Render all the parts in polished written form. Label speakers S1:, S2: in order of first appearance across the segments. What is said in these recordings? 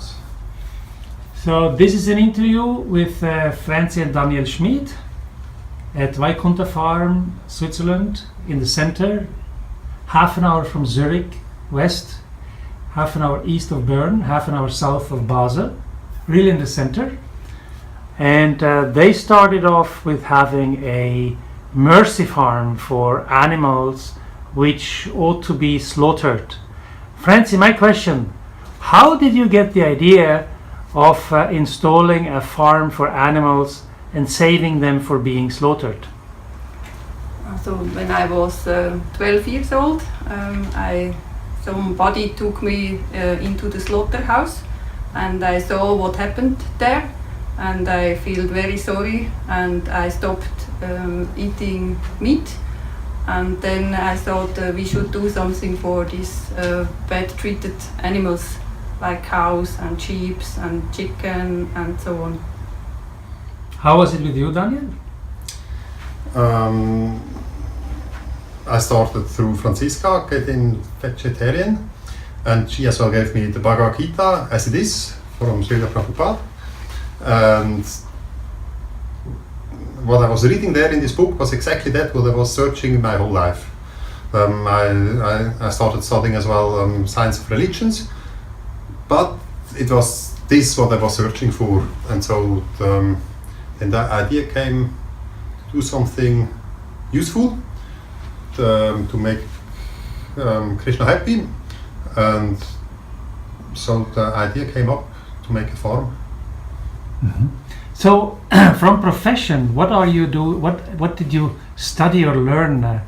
S1: house.
S2: So this is an interview with Ferngi and Daniel Schmid at Vaikuntha Farm, Switzerland, in the center, half an hour from Zurich, west, half an hour east of Bern, half an hour south of Basel, really in the center. And they started off with having a mercy farm for animals which ought to be slaughtered. Ferngi, my question, how did you get the idea of installing a farm for animals and saving them for being slaughtered?
S3: So when I was 12 years old, somebody took me into the slaughterhouse, and I saw what happened there, and I felt very sorry, and I stopped eating meat. And then I thought we should do something for these bad treated animals, like cows and sheep and chicken and so on.
S2: How was it with you, Daniel?
S1: I started through Franziska getting vegetarian, and she as well gave me the Bhagavad Gita as it is from Srila Prabhupada. And what I was reading there in this book was exactly that what I was searching my whole life. I started studying as well science of religions, but it was this what I was searching for, and so then the idea came to do something useful to make Krishna happy, and so the idea came up to make a farm.
S2: Mm-hmm. So, from profession, what are you do? What did you study or learn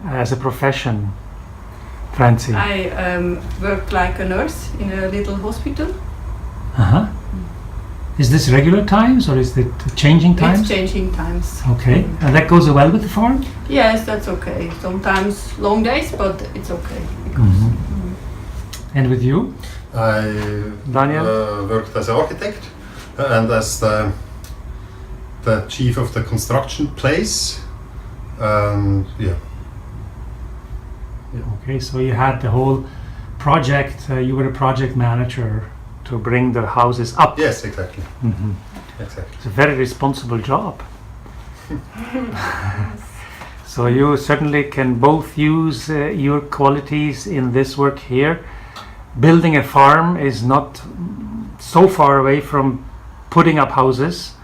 S2: as a profession, Ferngi?
S3: I worked like a nurse in a little hospital.
S2: Uh-huh. Is this regular times or is it changing times?
S3: It's changing times.
S2: Okay, and that goes well with the farm?
S3: Yes, that's okay. Sometimes long days, but it's okay.
S2: And with you,
S1: Daniel? Worked as an architect and as the chief of the construction place. Yeah.
S2: Okay, so you had the whole project. You were a project manager to bring the houses up.
S1: Yes, exactly.
S2: Mm-hmm.
S1: Exactly.
S2: It's a very responsible job. So you certainly can both use your qualities in this work here. Building a farm is not so far away from putting up houses,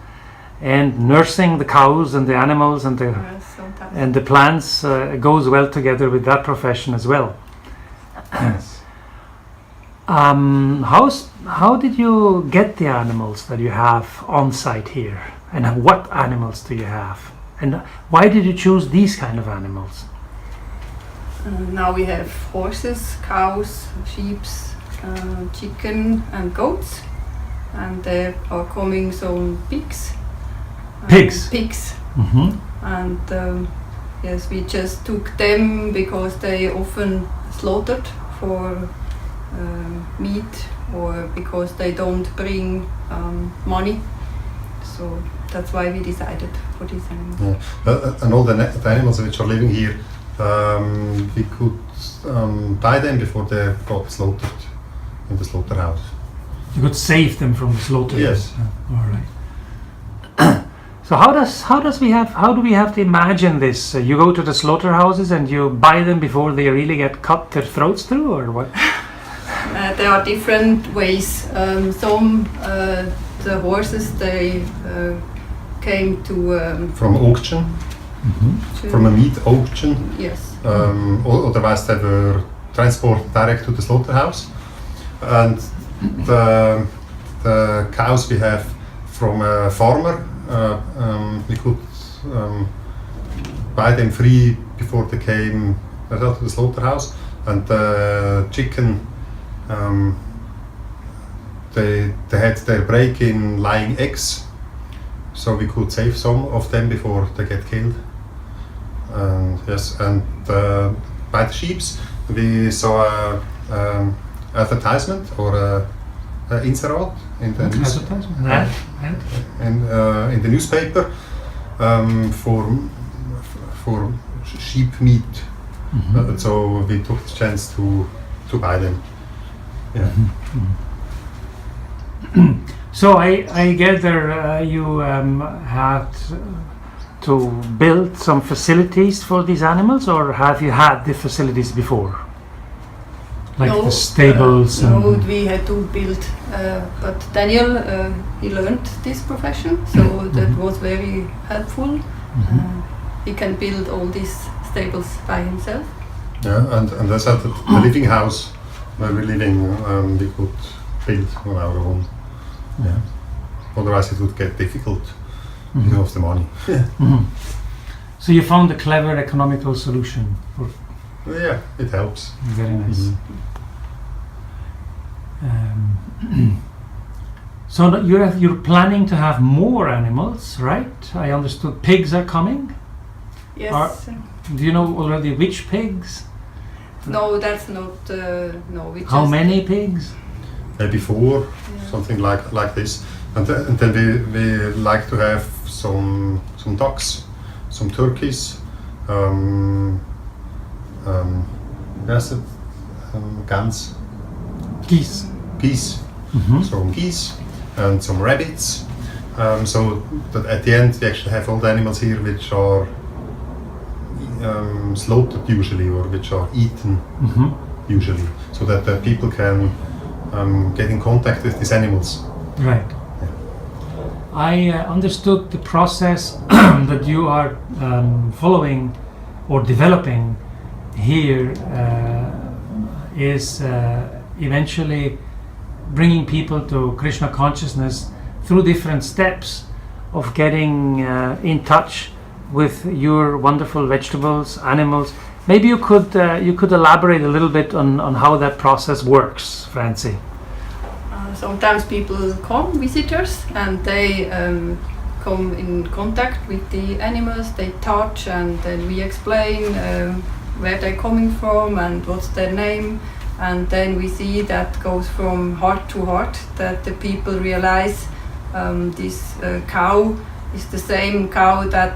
S2: and nursing the cows and the animals and the plants goes well together with that profession as well.
S1: Yes.
S2: How did you get the animals that you have on site here, and what animals do you have, and why did you choose these kind of animals?
S3: Now we have horses, cows, sheep, chicken and goats, and there are coming some pigs.
S2: Pigs?
S3: Pigs.
S2: Mm-hmm.
S3: And yes, we just took them because they often slaughtered for meat, or because they don't bring money. So that's why we decided for these animals.
S1: Yeah. And all the animals which are living here, we could buy them before they got slaughtered in the slaughterhouse.
S2: You could save them from the slaughter.
S1: Yes.
S2: All right. So how do we have to imagine this? You go to the slaughterhouses and you buy them before they really get cut their throats through, or what?
S3: There are different ways. The horses they came to
S1: from auction, from a meat auction.
S3: Yes.
S1: Otherwise they were transported direct to the slaughterhouse, and the cows we have from a farmer. We could buy them free before they came to the slaughterhouse, and the chicken they had their break in laying eggs, so we could save some of them before they get killed. Yes, and by the sheep we saw a advertisement or a inserat in the in the newspaper for sheep meat. So we took the chance to buy them. Yeah.
S2: So I gather you had to build some facilities for these animals, or have you had the facilities before? Like
S3: No,
S2: the stables?
S3: no, we had to build, but Daniel, he learned this profession, so that was very helpful. He can build all these stables by himself.
S1: Yeah, and as at the living house where we're living, we could build on our own. Yeah. Otherwise it would get difficult because of the money.
S2: So you found a clever economical solution.
S1: Yeah, it helps.
S2: Very nice. So you're planning to have more animals, right? I understood pigs are coming.
S3: Yes.
S2: Do you know already which pigs?
S3: No, that's not. No, we
S2: How
S3: just
S2: many pigs?
S1: Maybe 4, something like this. And then we like to have some ducks, some turkeys, guns, geese, some geese, and some rabbits. So that at the end we actually have all the animals here which are slaughtered usually, or which are eaten usually, so that the people can get in contact with these animals.
S2: Right. I understood the process that you are following or developing here is eventually bringing people to Krishna consciousness through different steps of getting in touch with your wonderful vegetables, animals. Maybe you could elaborate a little bit on how that process works, Francie.
S3: Sometimes people come, visitors, and they come in contact with the animals, they touch, and then we explain where they're coming from and what's their name, and then we see that goes from heart to heart, that the people realize this cow is the same cow that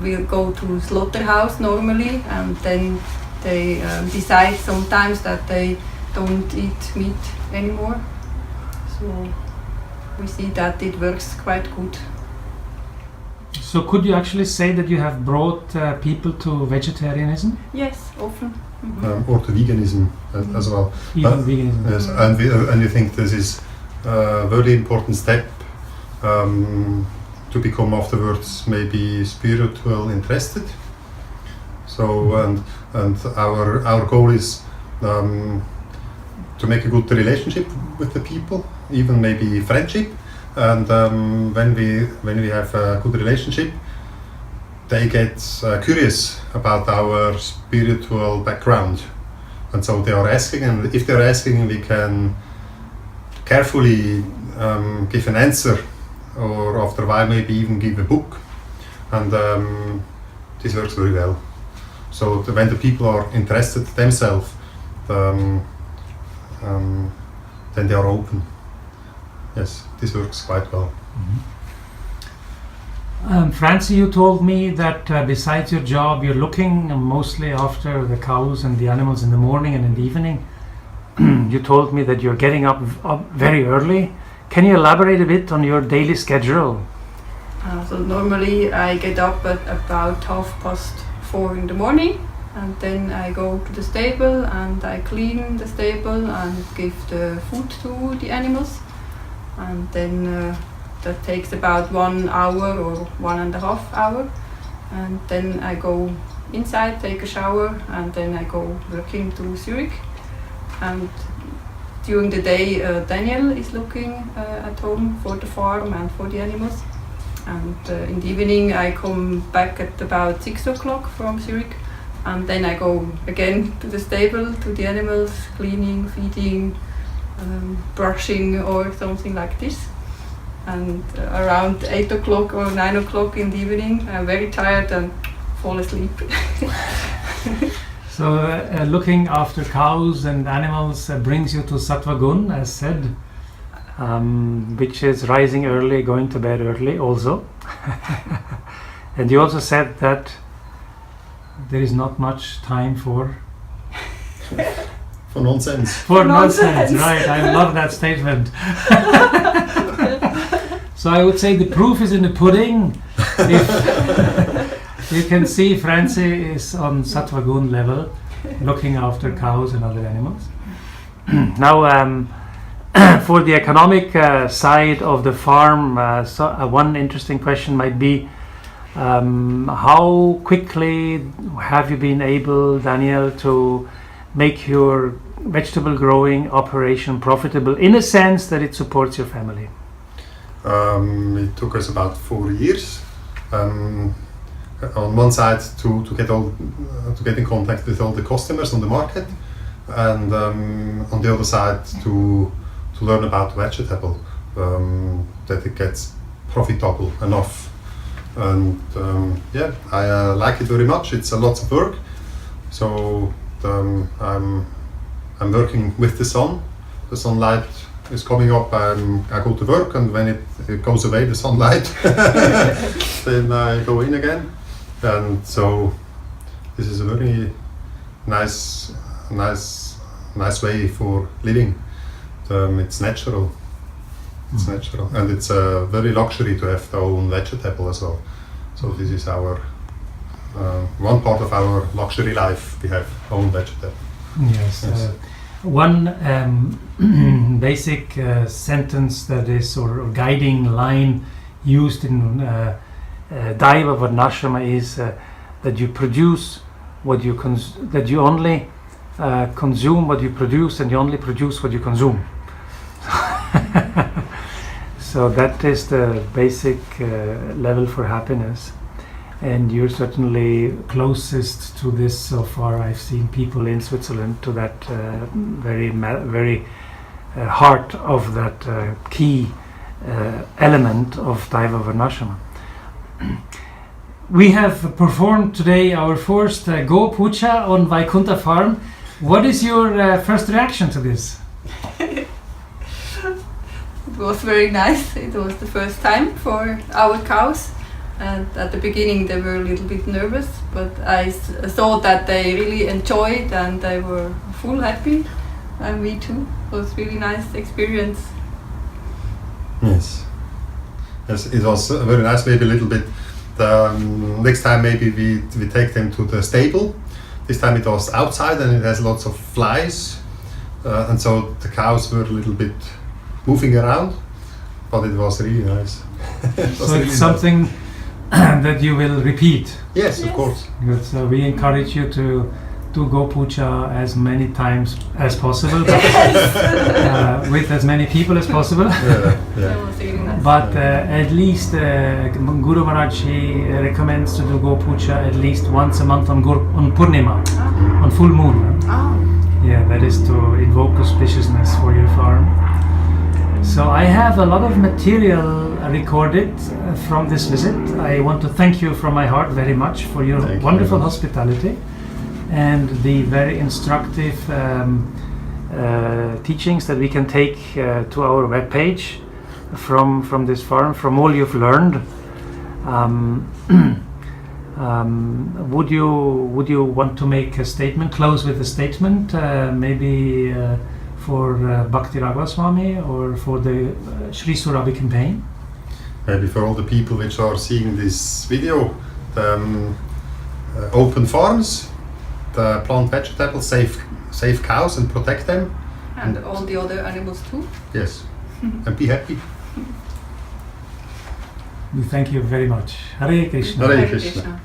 S3: will go to slaughterhouse normally, and then they decide sometimes that they don't eat meat anymore. So we see that it works quite good.
S2: So could you actually say that you have brought people to vegetarianism?
S3: Yes, often.
S1: Or to veganism as well.
S2: Even veganism.
S1: Yes, and we think this is a very important step to become afterwards maybe spiritual interested. So and our goal is to make a good relationship with the people, even maybe friendship. And when we have a good relationship, they get curious about our spiritual background, and so they are asking. And if they are asking, we can carefully give an answer, or after a while maybe even give a book. And this works very well. So when the people are interested themselves, then they are open. Yes, this works quite well.
S2: Francie, you told me that besides your job, you're looking mostly after the cows and the animals in the morning and in the evening. You told me that you're getting up very early. Can you elaborate a bit on your daily schedule?
S3: So normally I get up at about 4:30 in the morning, and then I go to the stable and I clean the stable and give the food to the animals, and then that takes about 1 hour or 1.5 hours, and then I go inside, take a shower, and then I go working to Zurich. And during the day Daniel is looking at home for the farm and for the animals, and in the evening I come back at about 6 o'clock from Zurich, and then I go again to the stable, to the animals, cleaning, feeding, brushing or something like this. And around 8 o'clock or 9 o'clock in the evening I'm very tired and fall asleep.
S2: So looking after cows and animals brings you to Sattva Gun, as said, which is rising early, going to bed early also. And you also said that there is not much time for
S1: For nonsense.
S2: For nonsense,
S3: nonsense.
S2: right? I love that statement. So I would say the proof is in the pudding. If you can see, Francie is on Sattva Gun level, looking after cows and other animals. Now, for the economic side of the farm, one interesting question might be, how quickly have you been able, Daniel, to make your vegetable growing operation profitable in a sense that it supports your family?
S1: It took us about 4 years. On one side to get in contact with all the customers on the market, and on the other side to learn about vegetable, that it gets profitable enough. And yeah, I like it very much. It's a lot of work. So I'm working with the sun. The sunlight is coming up. I go to work, and when it goes away, the sunlight, then I go in again. And so this is a very nice way for living. It's natural. It's natural, and it's a very luxury to have our own vegetable as well. So this is our one part of our luxury life. We have our own vegetable.
S2: Yes. One basic sentence that is, or guiding line used in Daiva Varnasrama is that you produce what you that you only consume what you produce, and you only produce what you consume. So that is the basic level for happiness, and you're certainly closest to this so far. I've seen people in Switzerland to that very heart of that key element of Daiva Varnasrama. We have performed today our first Go Puja on Vaikuntha farm. What is your first reaction to this?
S3: It was very nice. It was the first time for our cows, and at the beginning they were a little bit nervous, but I saw that they really enjoyed and they were full happy, and me too. It was really nice experience.
S1: Yes, it was very nice. Maybe a little bit. Next time maybe we take them to the stable. This time it was outside, and it has lots of flies, and so the cows were a little bit moving around, but it was really nice.
S2: So it's something that you will repeat.
S1: Yes, of course.
S2: Good. So we encourage you to do Go Puja as many times as possible, but, with as many people as possible.
S3: That was really nice.
S2: But at least Guru Maharaj recommends to do Go Puja at least once a month on Purnima, on full moon. Yeah, that is to invoke auspiciousness for your farm. So I have a lot of material recorded from this visit. I want to thank you from my heart very much for your wonderful hospitality and the very instructive teachings that we can take to our webpage from this farm, from all you've learned. Would you want to make a statement, close with a statement, maybe for Bhaktivedanta Swami or for the Sri Surabhi campaign?
S1: Maybe for all the people which are seeing this video, open farms, plant vegetables, save cows and protect them.
S3: And all the other animals too.
S1: Yes, and be happy.
S2: We thank you very much. Hare Krishna.
S1: Hare Krishna.